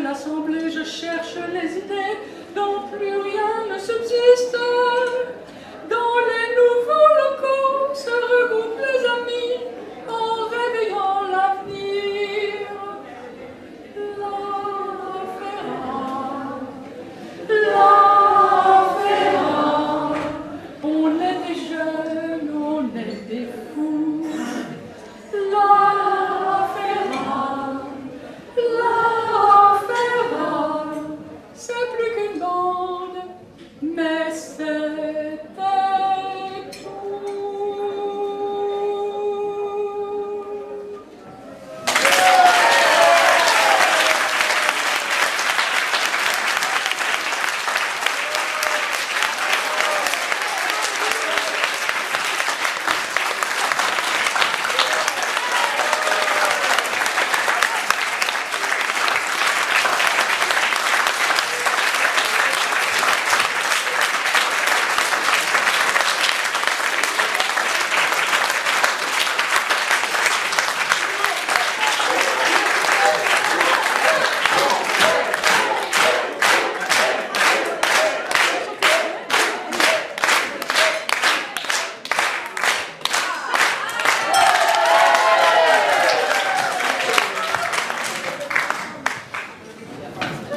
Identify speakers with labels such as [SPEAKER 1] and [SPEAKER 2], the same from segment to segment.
[SPEAKER 1] l'Assemblée, je cherche les idées dont plus rien ne subsiste. Dans les nouveaux locaux se regroupent les amis en réveillant l'avenir. La Ferra, on est des jeunes, on est des fous. La Ferra, c'est plus qu'une bande, mais c'était tout.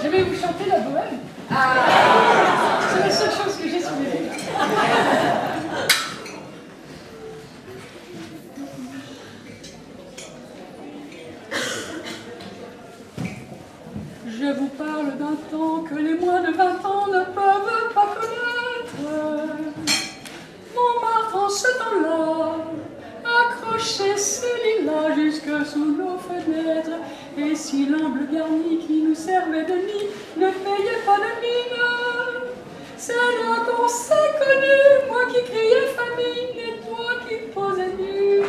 [SPEAKER 1] Je vais vous chanter la bohème. C'est la seule chose que j'ai sur les lèvres. Je vous parle d'un temps que les moins de 20 ans ne peuvent pas connaître. Montmartre en ce temps-là accrochait ses lilas jusque sous nos fenêtres. Et si l'humble garni qui nous servait de nid ne payait pas de mine, c'est là qu'on s'est connus, moi qui criais famine et toi qui posais nu.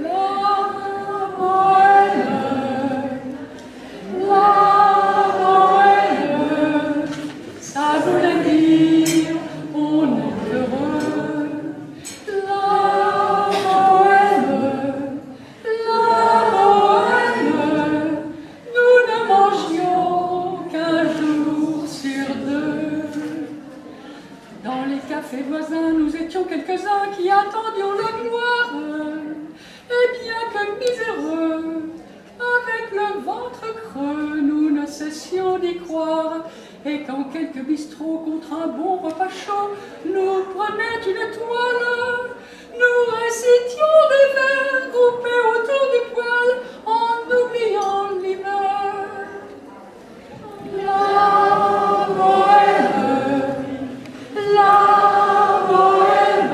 [SPEAKER 1] La Bohème, ça voulait dire on est heureux. La Bohème, nous ne mangions qu'un jour sur deux. Dans les cafés voisins, nous étions quelques-uns qui attendions la gloire. Et bien que miséreux, avec le ventre creux, nous ne cessions d'y croire. Et quand quelques bistrots contre un bon repas chaud nous prenaient une toile, nous récitions des vers groupés autour du poêle en oubliant l'hiver. La Bohème,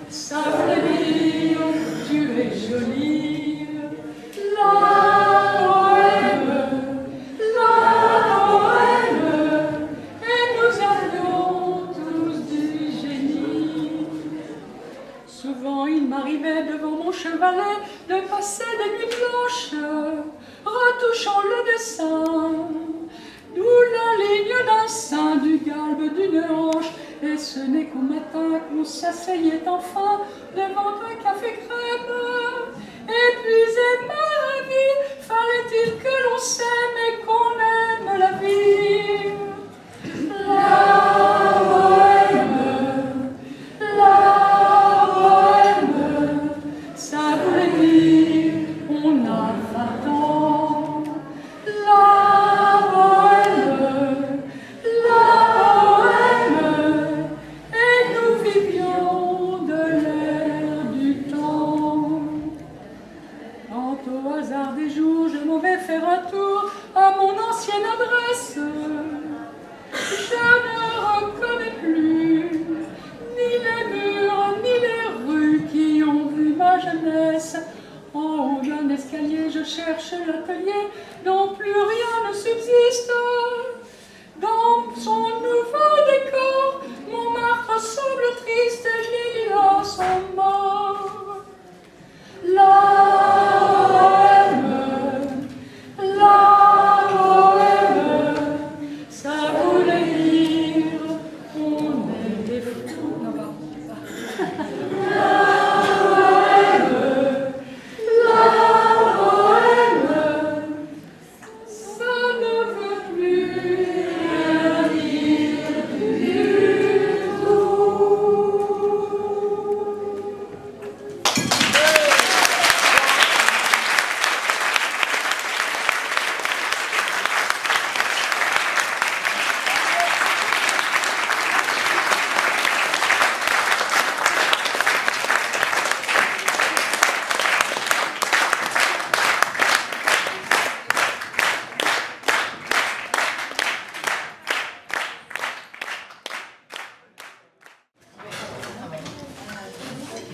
[SPEAKER 1] ça veut dire tu es jolie. La Bohème, et nous avions tous du génie. Souvent il m'arrivait devant mon chevalet de passer des nuits blanches, retouchant le dessin, d'où la ligne d'un sein, du galbe d'une hanche. Et ce n'est qu'au matin qu'on s'asseyait enfin devant un café crème. Épuisé par la vie, fallait-il que l'on s'aime et qu'on aime la vie. La Bohème, ça voulait dire on a 20 ans. La Bohème, et nous vivions de l'air du temps. Quant au hasard des jours, je m'en vais faire un tour à mon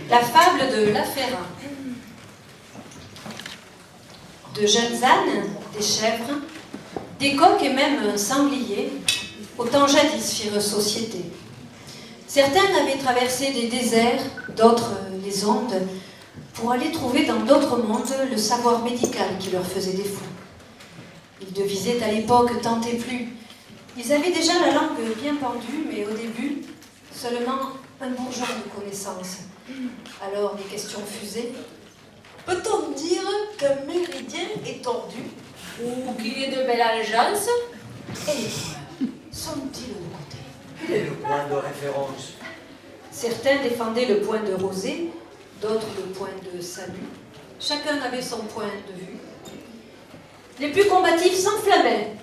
[SPEAKER 2] La fable de La Ferra. De jeunes ânes, des chèvres, des coqs et même un sanglier, autant jadis firent société. Certains avaient traversé des déserts, d'autres les ondes, pour aller trouver dans d'autres mondes le savoir médical qui leur faisait défaut. Ils devisaient à l'époque tant et plus. Ils avaient déjà la langue bien pendue, mais au début, seulement un bourgeon de connaissances. Alors les questions fusaient.
[SPEAKER 3] Peut-on dire qu'un méridien est tordu?
[SPEAKER 4] Ou qu'il est de belle allégeance?
[SPEAKER 3] Et les points sont-ils de côté?
[SPEAKER 5] Quel est le point de référence?
[SPEAKER 2] Certains défendaient le point de rosée, d'autres le point de salut. Chacun avait son point de vue. Les plus combatifs s'enflammaient.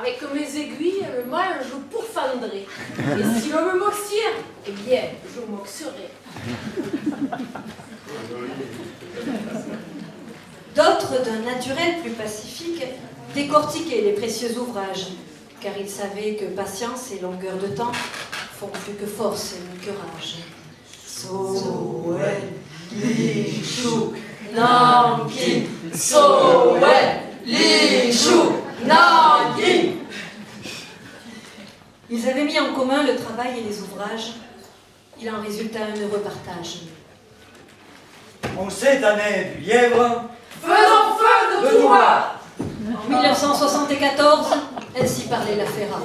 [SPEAKER 4] Avec mes aiguilles, le mal, je pourfendrai. Et si l'on me moxire, eh bien, je moxerai.
[SPEAKER 2] D'autres, d'un naturel plus pacifique, décortiquaient les précieux ouvrages, car ils savaient que patience et longueur de temps font plus que force et que rage.
[SPEAKER 3] Soel, Lichou, Nankin, Soel, Lichou, Nankin.
[SPEAKER 2] Ils avaient mis en commun le travail et les ouvrages. Il en résulta un heureux partage.
[SPEAKER 5] On s'est tanné du lièvre.
[SPEAKER 3] Faisons feu de tout voir.
[SPEAKER 2] En 1974, ainsi parlait La Ferra.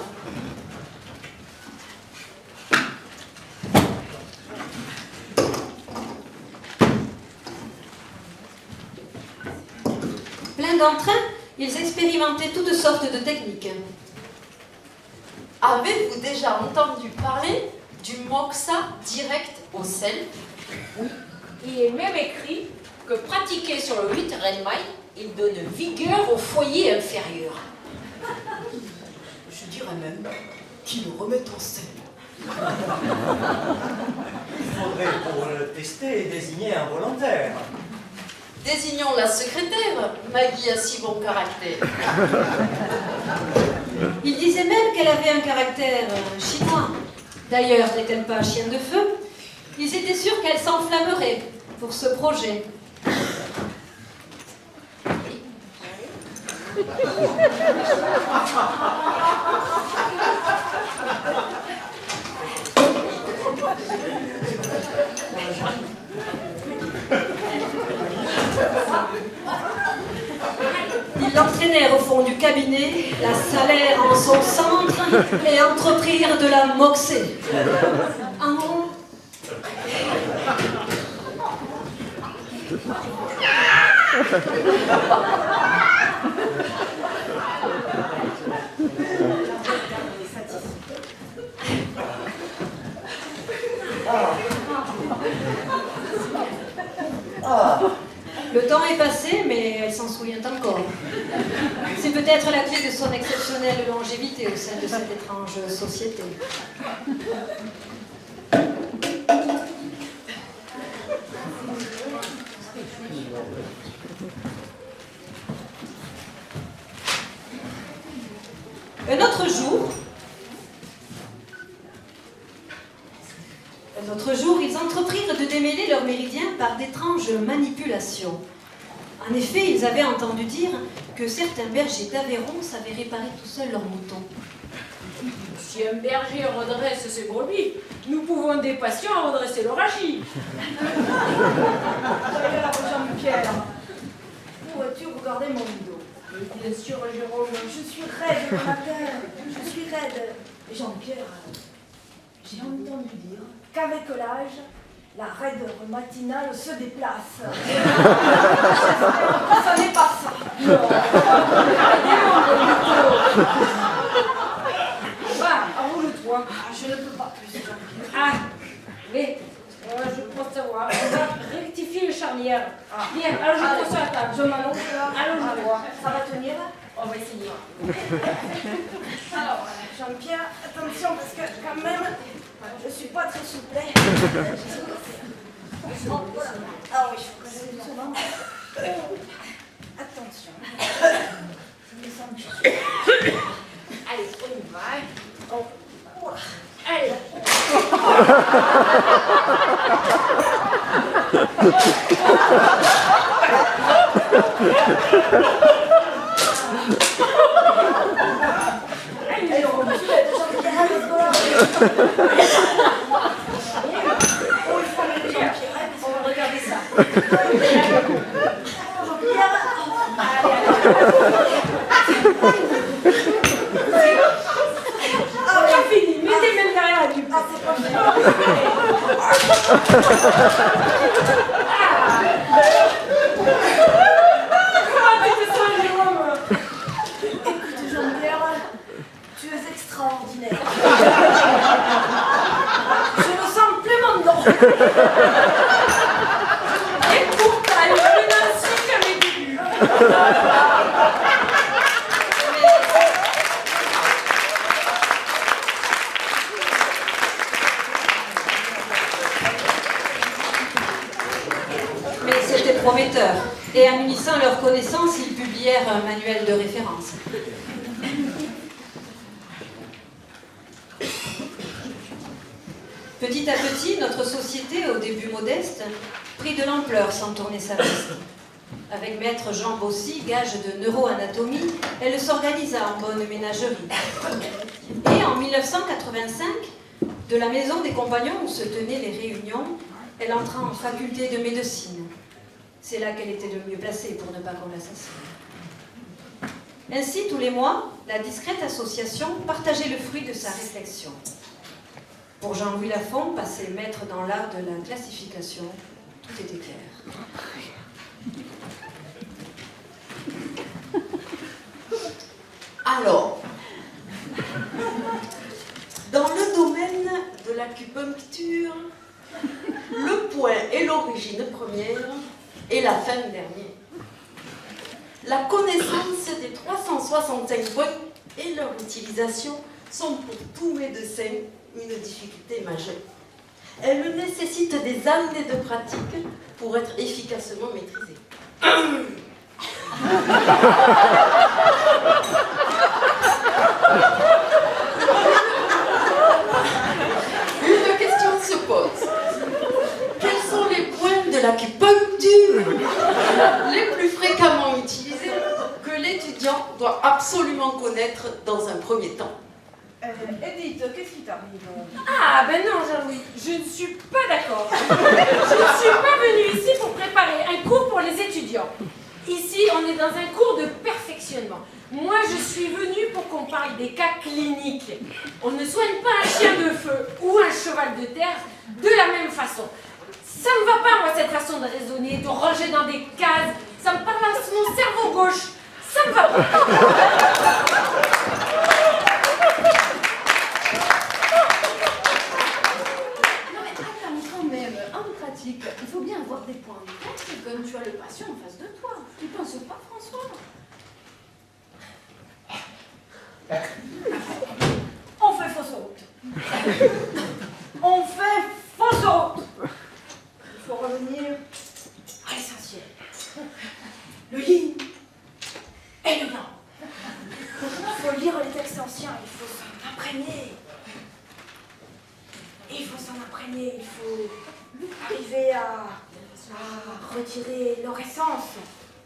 [SPEAKER 2] Plein d'entrain, ils expérimentaient toutes sortes de techniques.
[SPEAKER 3] Avez-vous déjà entendu parler du moxa direct au sel?
[SPEAKER 4] Il est même écrit que pratiqué sur le 8 Renmai, il donne vigueur au foyer inférieur.
[SPEAKER 3] Je dirais même qu'il le remet en scène.
[SPEAKER 5] Il faudrait pour le tester désigner un volontaire.
[SPEAKER 3] Désignons la secrétaire, Maggie a si bon caractère.
[SPEAKER 2] Il disait même qu'elle avait un caractère chinois. D'ailleurs, n'est-elle pas chien de feu? Ils étaient sûrs qu'elle s'enflammerait pour ce projet. Ils l'entraînèrent au fond du cabinet, la salèrent en son centre et entreprirent de la moxer. Un moment. Le temps est passé, mais elle s'en souvient encore. C'est peut-être la clé de son exceptionnelle longévité au sein de cette étrange société. Un autre jour, ils entreprirent de démêler leurs méridiens par d'étranges manipulations. En effet, ils avaient entendu dire que certains bergers d'Aveyron savaient réparer tout seuls leurs moutons.
[SPEAKER 4] Si un berger redresse ses brebis, nous pouvons des patients redresser le rachis.
[SPEAKER 6] D'ailleurs, Jean-Pierre, pourrais-tu regarder mon dos?
[SPEAKER 4] Bien sûr, Jérôme.
[SPEAKER 6] Je suis raide de matin, je suis raide. Jean-Pierre, j'ai entendu dire qu'avec l'âge, la raideur matinale se déplace. J'espère que ça n'est pas ça.
[SPEAKER 4] Non. Va, enroule-toi.
[SPEAKER 6] Je ne peux pas plus, Jean-Pierre.
[SPEAKER 4] Ah, mais je pense savoir. On va rectifier les charnières. Bien, alors je prends sur la table.
[SPEAKER 6] Je m'annonce là.
[SPEAKER 4] Allons-y.
[SPEAKER 6] Ça va tenir?
[SPEAKER 4] On va essayer.
[SPEAKER 6] Alors, Jean-Pierre, attention parce que quand même, je suis pas très souple. Oh, voilà. Ah oui, il faut que je le souvent. Attention. Je me sens que je suis.
[SPEAKER 4] Allez, on y va.
[SPEAKER 6] Oh, voilà.
[SPEAKER 4] Allez.
[SPEAKER 6] Allez, on continue, Jean-Pierre, let's go. Oh, il faut aller Jean-Pierre, on va regarder ça. Jean-Pierre.
[SPEAKER 1] Ah, pas fini, mettez même derrière la nuque.
[SPEAKER 6] Ah, c'est pas vrai.
[SPEAKER 1] Comment mettez ça, Jérôme?
[SPEAKER 6] Écoute, Jean-Pierre, tu es extraordinaire. Je me sens pleinement dedans.
[SPEAKER 1] Et pourtant, je ainsi qu'à mes débuts.
[SPEAKER 2] Mais c'était prometteur. Et en unissant leurs connaissances, ils publièrent un manuel de référence. Petit à petit, notre société, au début modeste, prit de l'ampleur sans tourner sa veste. Avec maître Jean Bossy, gage de neuroanatomie, elle s'organisa en bonne ménagerie. Et en 1985, de la maison des compagnons où se tenaient les réunions, elle entra en faculté de médecine. C'est là qu'elle était le mieux placée pour ne pas qu'on l'assassine. Ainsi, tous les mois, la discrète association partageait le fruit de sa réflexion. Pour Jean-Louis Lafont, passé maître dans l'art de la classification, tout était clair.
[SPEAKER 7] Alors, dans le domaine de l'acupuncture, le point est l'origine première et la fin dernière. La connaissance des 365 points et leur utilisation sont pour tout médecin une difficulté majeure. Elles nécessitent des années de pratique pour être efficacement maîtrisées. Une question se pose. Quels sont les points de l'acupuncture les plus fréquemment utilisés que l'étudiant doit absolument connaître dans un premier temps?
[SPEAKER 6] Edith, qu'est-ce qui t'arrive?
[SPEAKER 1] Ah, ben non, Jean-Louis, je ne suis pas d'accord. Je ne suis pas venue ici pour préparer un cours pour les étudiants. Ici, on est dans un cours de perfectionnement. Moi, je suis venue pour qu'on parle des cas cliniques. On ne soigne pas un chien de feu ou un cheval de terre de la même façon. Ça me va pas, moi, cette façon de raisonner, de ranger dans des cases. Ça me parle à mon cerveau gauche. Ça me va pas.
[SPEAKER 3] Il faut bien avoir des points de tête comme tu as le patient en face de toi. Tu ne penses pas, François?
[SPEAKER 6] On fait fausse route. On fait fausse route. Il faut revenir à l'essentiel. Le yin et le yang. Il faut lire les textes anciens, il faut s'en imprégner. Il faut s'en imprégner, il faut arriver à retirer leur essence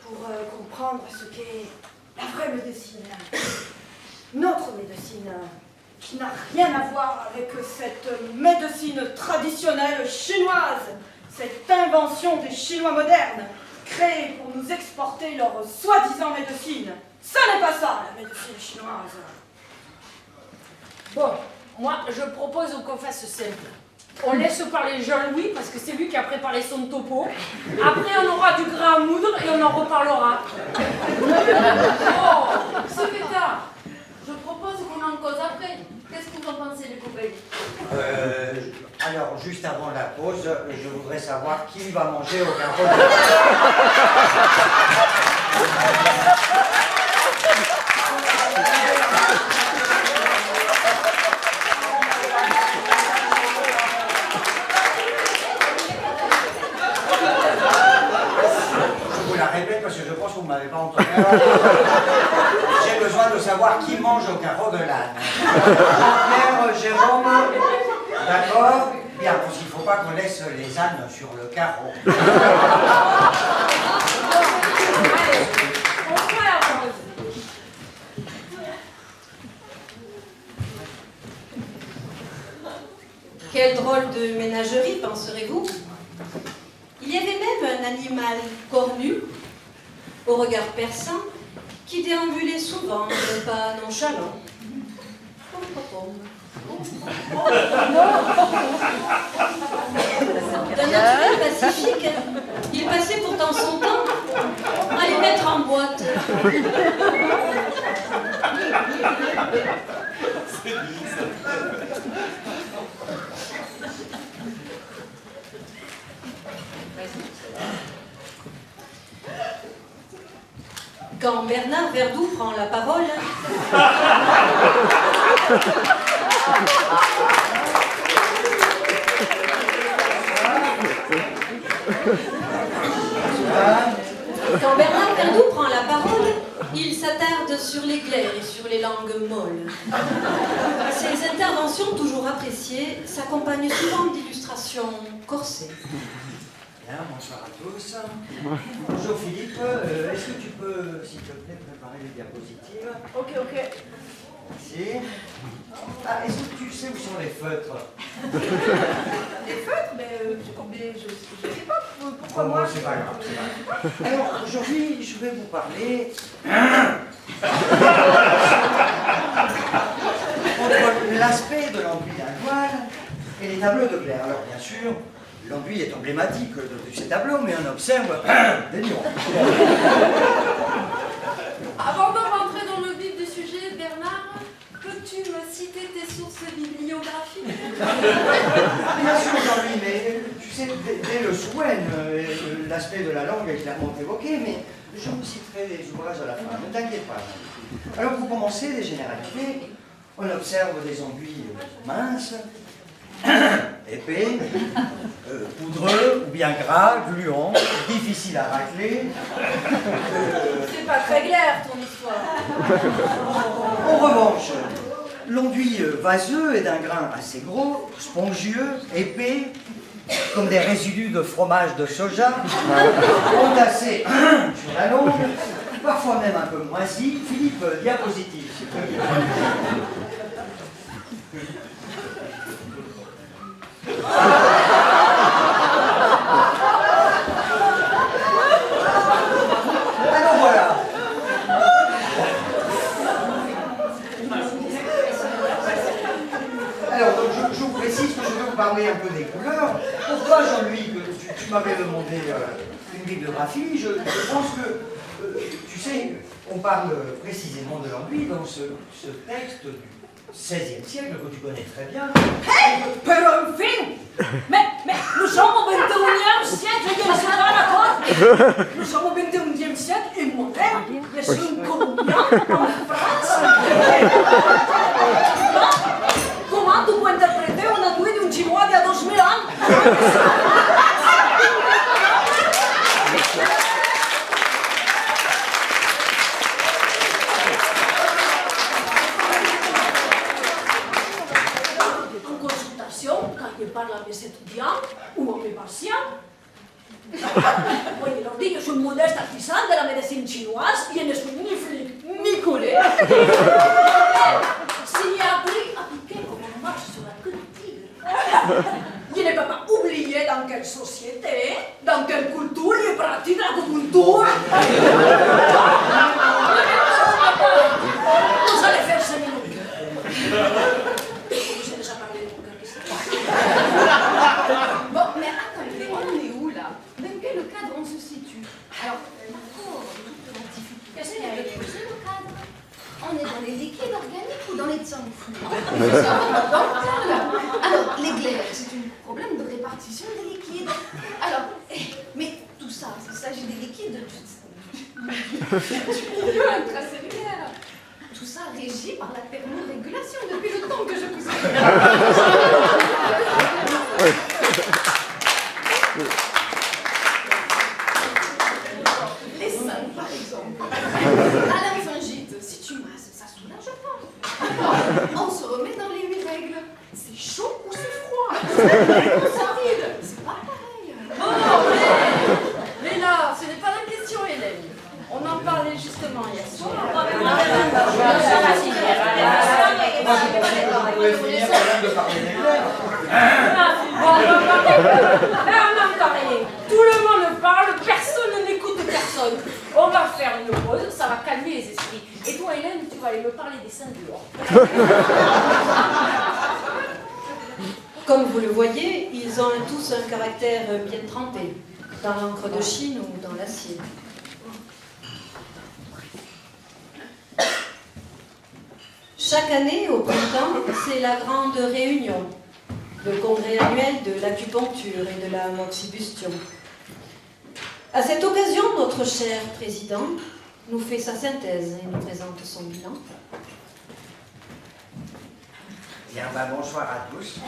[SPEAKER 6] pour comprendre ce qu'est la vraie médecine. Notre médecine, qui n'a rien à voir avec cette médecine traditionnelle chinoise, cette invention des Chinois modernes, créée pour nous exporter leur soi-disant médecine. Ça n'est pas ça, la médecine chinoise.
[SPEAKER 1] Bon, moi, je propose qu'on fasse simple. On laisse parler Jean-Louis parce que c'est lui qui a préparé son topo. Après, on aura du gras à moudre et on en reparlera.
[SPEAKER 3] Oh, secrétaire, je propose qu'on en cause après. Qu'est-ce que vous en pensez, les copains?
[SPEAKER 5] Alors, juste avant la pause, je voudrais savoir qui va manger au carreau. Je vous la répète parce que je pense que vous ne m'avez pas entendu. J'ai besoin de savoir qui mange au carreau de l'âne. Jean-Pierre, Jérôme, d'accord? Bien, parce qu'il ne faut pas qu'on laisse les ânes sur le carreau.
[SPEAKER 3] Allez, on fait la pause.
[SPEAKER 2] Quelle drôle de ménagerie, penserez-vous? Il y avait même un animal cornu, au regard perçant, qui déambulait souvent, d'un pas nonchalant. D'un naturel pacifique, il passait pourtant son temps à les mettre en boîte. Quand Bernard Verdoux prend la parole, il s'attarde sur les glaires et sur les langues molles. Ses interventions, toujours appréciées, s'accompagnent souvent d'illustrations corsées.
[SPEAKER 5] Bien, bonsoir à tous. Bonjour Philippe, est-ce que tu peux, s'il te plaît, préparer les diapositives?
[SPEAKER 6] Ok.
[SPEAKER 5] Merci. Ah, est-ce que tu sais où sont les feutres?
[SPEAKER 6] Les feutres, mais je sais pas pourquoi
[SPEAKER 5] Oh,
[SPEAKER 6] moi.
[SPEAKER 5] c'est pas grave, c'est pas grave. Alors, aujourd'hui, je vais vous parler entre l'aspect de l'enduit d'un voile et les tableaux de Claire. Alors, bien sûr, l'enduit est emblématique de tous ces tableaux, mais on observe des nuances.
[SPEAKER 3] Avant de rentrer dans le vif du sujet, Bernard, peux-tu me citer tes sources bibliographiques?
[SPEAKER 5] Bien sûr, Jean-Louis, mais tu sais, dès le Souen, l'aspect de la langue est clairement évoqué, mais je vous citerai les ouvrages à la fin, ne t'inquiète pas. Alors, pour commencer, les généralités, on observe des enduits minces, épais, poudreux ou bien gras, gluants, difficiles à racler.
[SPEAKER 6] C'est pas très clair ton histoire.
[SPEAKER 5] En revanche, l'enduit vaseux est d'un grain assez gros, spongieux, épais, comme des résidus de fromage de soja, entassés sur la longue, parfois même un peu moisi. Philippe, diapositive, s'il te plaît. Alors voilà. Alors, je vous précise que je vais vous parler un peu des couleurs. Pourquoi, Jean-Louis, que tu m'avais demandé une bibliographie, je pense que, tu sais, on parle précisément de l'enduit dans ce texte du XVIe siècle que tu connais très bien.
[SPEAKER 6] Pero en fin! Mais nous sommes au 21e siècle, je ne suis pas d'accord. Nous sommes au 21e siècle et moi-même, je suis une colombienne en France. Comment tu peux interpréter un enduit d'un chinois d'il y a 2000 ans? Quand je parle à mes étudiants ou à mes patients, je leur dis que je suis un modeste artisan de la médecine chinoise et je ne suis ni flic ni collé. Si j'ai appris à piquer comme on marche sur la queue de tigre, je ne peux pas oublier dans quelle société, dans quelle culture je pratique l'acupuncture. Vous allez faire 5 minutes.
[SPEAKER 3] Bon, mais attendez, on est où là? Dans quel cadre on se situe? Alors, d'accord, qu'est-ce qu'il y a? C'est le cadre. On est dans les liquides organiques ou dans les tiens Alors, les glaires, c'est un problème de répartition des liquides. Alors, mais tout ça, il s'agit des liquides intracellulaires. Tout ça régi par la thermorégulation depuis le temps que je vous ai. Les seins, par exemple. À la lymphangite, si tu masses, ça soulage pas. On se remet dans les 8 règles. C'est chaud ou c'est froid? C'est pas pareil.
[SPEAKER 7] Oh, mais là, ce n'est pas la question, Hélène. On en parlait justement hier soir.
[SPEAKER 5] Moi, je pensais que vous pouvez finir quand même de parler des fleurs.
[SPEAKER 4] Là, on n'entend rien. Tout le monde parle, personne n'écoute personne. On va faire une pause, ça va calmer les esprits. Et toi, Hélène, tu vas aller me parler des seins dehors.
[SPEAKER 2] Comme vous le voyez, ils ont tous un caractère bien trempé, dans l'encre de Chine ou dans l'acier. Chaque année, au printemps, c'est la grande réunion, le congrès annuel de l'acupuncture et de la moxibustion. À cette occasion, notre cher président nous fait sa synthèse et nous présente son bilan.
[SPEAKER 5] Bien, bonsoir à tous.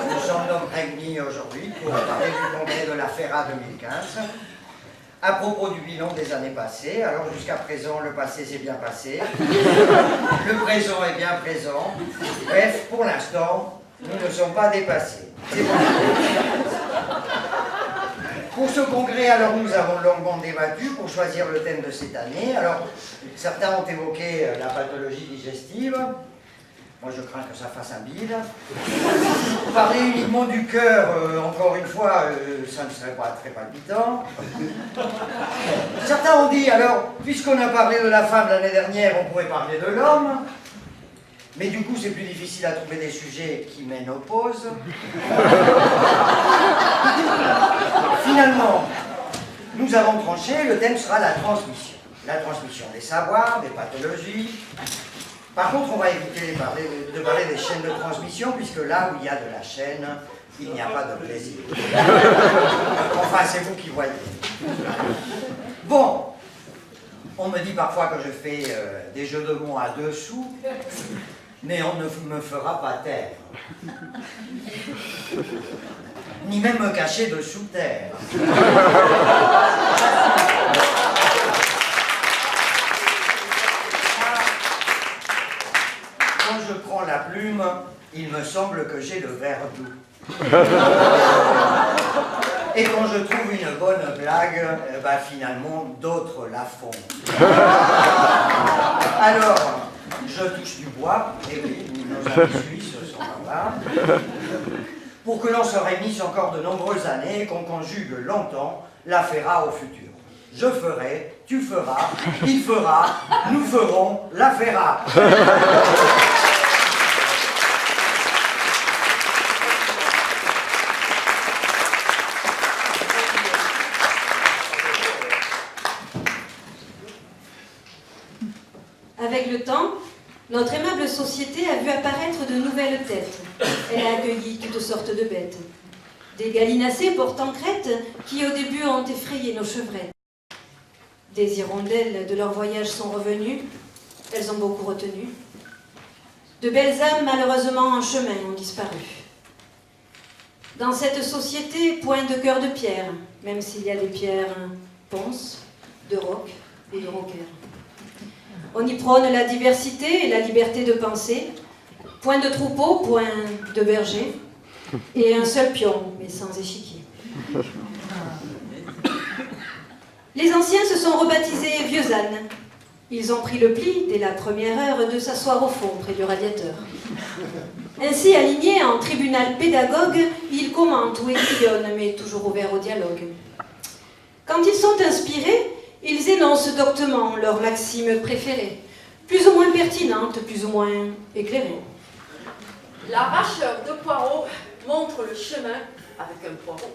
[SPEAKER 5] Nous sommes donc réunis aujourd'hui pour parler du congrès de la FERA 2015. À propos du bilan des années passées, alors jusqu'à présent, le passé s'est bien passé, le présent est bien présent. Bref, pour l'instant, nous ne sommes pas dépassés. C'est bon. Pour ce congrès, alors, nous avons longuement débattu pour choisir le thème de cette année. Alors, certains ont évoqué la pathologie digestive. Moi, je crains que ça fasse un bide. Parler uniquement du cœur, encore une fois, ça ne serait pas très palpitant. Certains ont dit, alors, puisqu'on a parlé de la femme l'année dernière, on pourrait parler de l'homme. Mais du coup, c'est plus difficile à trouver des sujets qui ménopausent. Finalement, nous avons tranché, le thème sera la transmission. La transmission des savoirs, des pathologies. Par contre, on va éviter de parler des chaînes de transmission, puisque là où il y a de la chaîne, il n'y a pas de plaisir. Enfin, c'est vous qui voyez. Bon, on me dit parfois que je fais des jeux de mots à 2 sous, mais on ne me fera pas taire. Ni même me cacher dessous terre. Quand je prends la plume, il me semble que j'ai le verre doux. Et quand je trouve une bonne blague, finalement, d'autres la font. Alors, je touche du bois, et oui, nos amis suisses sont là-bas, pour que l'on se réunisse encore de nombreuses années et qu'on conjugue longtemps la FERA au futur. Je ferai, tu feras, il fera, nous ferons la FERA.
[SPEAKER 2] Avec le temps, notre aimable société a vu apparaître de nouvelles têtes. Elle a accueilli toutes sortes de bêtes. Des gallinacés portant crête qui au début ont effrayé nos chevrettes. Des hirondelles de leur voyage sont revenues, elles ont beaucoup retenu. De belles âmes malheureusement en chemin ont disparu. Dans cette société, point de cœur de pierre, même s'il y a des pierres ponces, de roc et de rocker. On y prône la diversité et la liberté de penser. Point de troupeau, point de berger. Et un seul pion, mais sans échiquier. Les anciens se sont rebaptisés vieux ânes. Ils ont pris le pli, dès la première heure, de s'asseoir au fond, près du radiateur. Ainsi, alignés en tribunal pédagogue, ils commentent ou égrillonnent, mais toujours ouverts au dialogue. Quand ils sont inspirés, ils énoncent doctement leurs maximes préférées, plus ou moins pertinentes, plus ou moins éclairées.
[SPEAKER 7] L'arracheur de poireaux montre le chemin avec un poireau.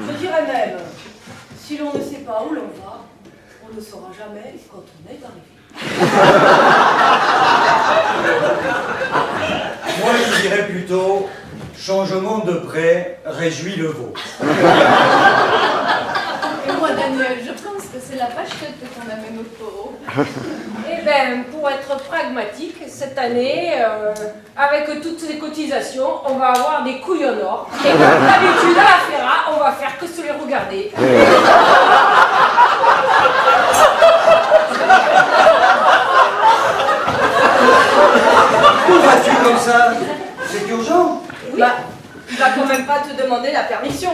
[SPEAKER 6] Je dirais même, si l'on ne sait pas où l'on va, on ne saura jamais quand on est arrivé.
[SPEAKER 5] Moi, je dirais plutôt, changement de prêt réjouit le veau.
[SPEAKER 3] Et moi, Daniel, je pense que c'est la pastèque qu'on amène au poireau.
[SPEAKER 4] Eh bien, pour être pragmatique, cette année, avec toutes les cotisations, on va avoir des couilles en or. Et comme d'habitude, à la FERA, on va faire que se les regarder.
[SPEAKER 3] demander la permission.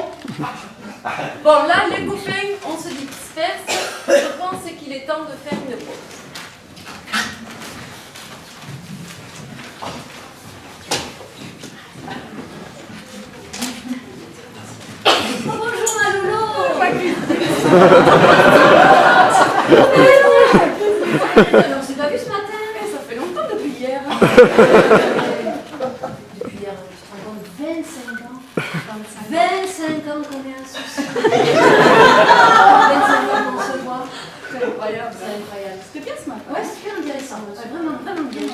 [SPEAKER 4] Bon, là, les copains, on se disperse. Je pense qu'il est temps de faire une pause.
[SPEAKER 3] Oh, bonjour, ma loulou. Alors, on s'est pas vu ce matin.
[SPEAKER 4] Ça fait longtemps depuis hier.
[SPEAKER 3] Depuis hier, tu te rends compte, 25 ans. 25 ans qu'on est associés. 25 ans qu'on se voit.
[SPEAKER 4] C'est incroyable.
[SPEAKER 3] C'est incroyable.
[SPEAKER 4] C'était bien ce matin.
[SPEAKER 3] Ouais, c'est super intéressant. Ouais, vraiment, vraiment bien.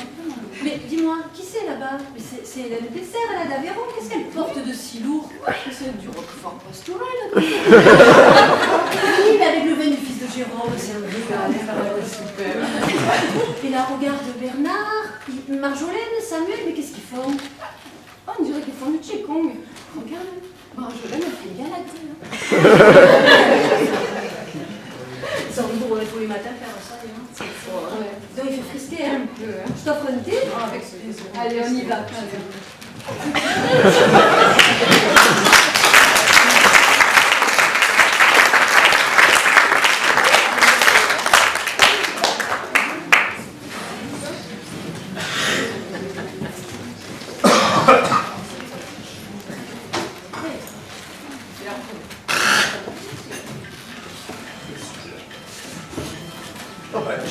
[SPEAKER 3] Mais dis-moi, qui c'est là-bas? C'est Hélène Dessert, elle a d'Aveyron. Qu'est-ce qu'elle porte de si lourd?
[SPEAKER 4] C'est du roquefort pastoral.
[SPEAKER 3] Oui, mais avec le vin du fils de Jérôme, c'est un régal.
[SPEAKER 4] Super.
[SPEAKER 3] Et là, regarde Bernard, Marjolaine, Samuel, mais qu'est-ce qu'ils font?
[SPEAKER 4] Oh, on dirait qu'ils font du Qigong. Regarde. Marjolaine, elle fait une galade.
[SPEAKER 3] Ils sont rigoureux tous les matins faire ça, hein. C'est fort. Ouais. Donc il fait frisquer, hein. Je t'offre un thé?
[SPEAKER 4] Ah, avec ce plaisir.
[SPEAKER 3] Allez, on y va.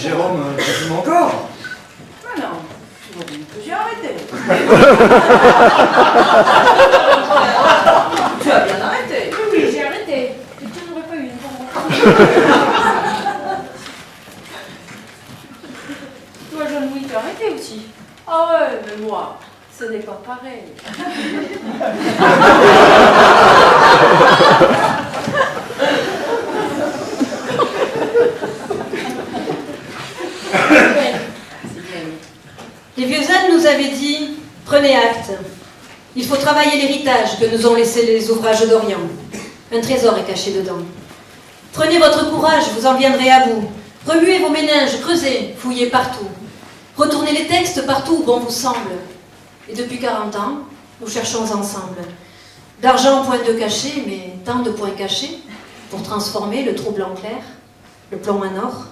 [SPEAKER 5] Jérôme, tu fumes encore?
[SPEAKER 6] Ah non, j'ai arrêté. Tu as bien arrêté.
[SPEAKER 4] Oui, oui, j'ai arrêté. Et tu n'aurais pas eu une bonne. Toi, Jean-Louis, tu as arrêté aussi. Ah ouais, mais moi, ce n'est pas pareil.
[SPEAKER 2] Les vieux ânes nous avaient dit « Prenez acte. Il faut travailler l'héritage que nous ont laissé les ouvrages d'Orient. Un trésor est caché dedans. Prenez votre courage, vous en viendrez à bout. Remuez vos méninges, creusez, fouillez partout. Retournez les textes partout où bon vous semble. Et depuis 40 ans, nous cherchons ensemble. D'argent point de cachet, mais tant de points cachés pour transformer le trouble en clair, le plomb en or.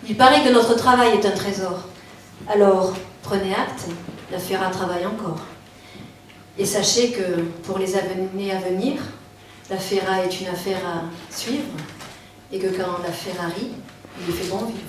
[SPEAKER 2] Il paraît que notre travail est un trésor. Alors, prenez acte, la Ferra travaille encore. Et sachez que pour les années à venir, la Ferra est une affaire à suivre, et que quand la Ferra rit, il lui fait bon vivre.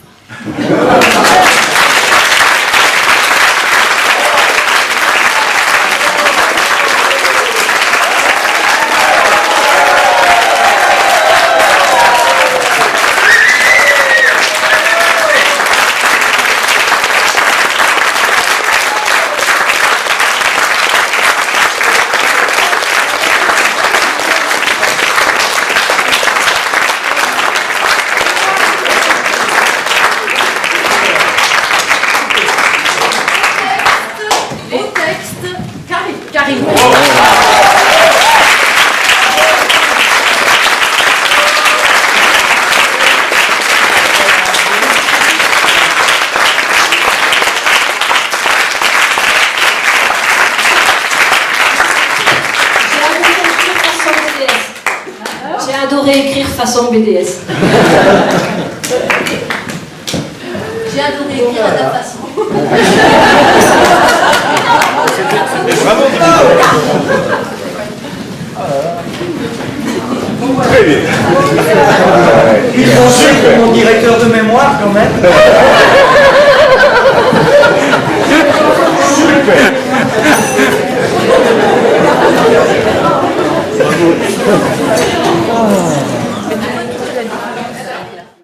[SPEAKER 2] Écrire façon BDS.
[SPEAKER 3] J'ai adoré écrire à ta façon.
[SPEAKER 8] Très bien.
[SPEAKER 5] Ils vont suivre mon directeur de mémoire quand même.
[SPEAKER 8] Super.